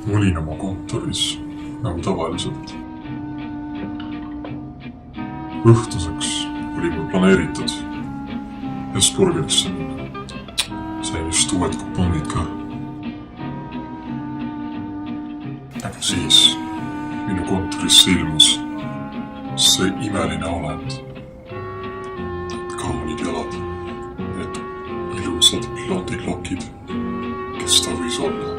olin oma kontoris nagu tavaliselt. Õhtuseks oli mul planeeritud Hesburgerisse minna. Sain just uued kupongid ka. Aga siis minu kontorisse ilmus see imeline olend. Need kaunid jalad, need ilusad blondilokid, kes ta võis olla.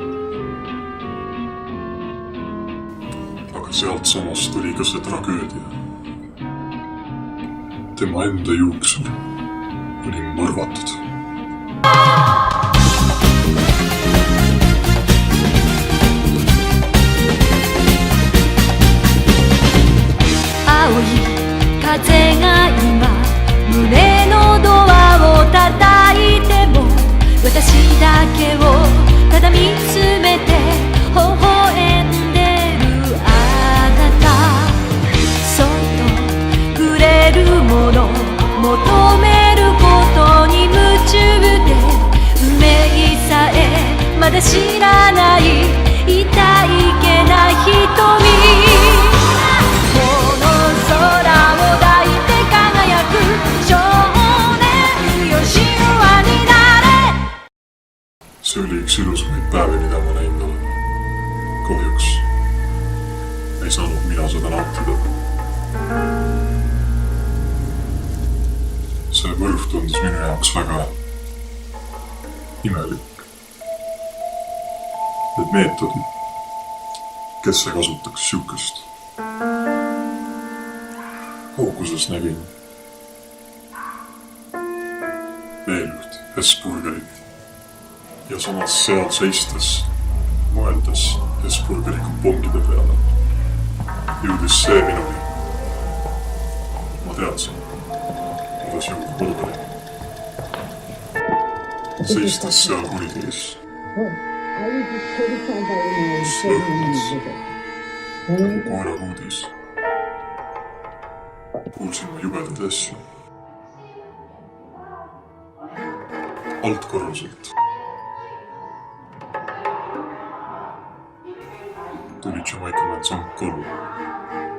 Aga sealt samast tuli ka see tragöödia. Tema enda juuksur oli mõrvatud.風が今胸のドアを叩いても私だけをただ見つめて微笑んでるあなたそっと触れるもの求めることに夢中で運命さえまだ知らない痛いけな瞳See oli üks ilusamaid päevi, mida ma näinud olen. Kahjuks ei saanud mina seda nautida. See mõrv tundus minu jaoks väga imelik. Need meetodid, kes see kasutaks siukest. Hooguses nägin veel üht Hesburgerit. Ja samas seal seistes, mõeldes Hesburgeri kupongide peale, jõudis see minuni. Ma teadsin, kuidas jõuda kodule. Seistes seal kuritees. Lõhnas, nagu koera huudis. Kuulsin ma jubedaid asju. Altkorruselt tuli Jamaica Man Song 3.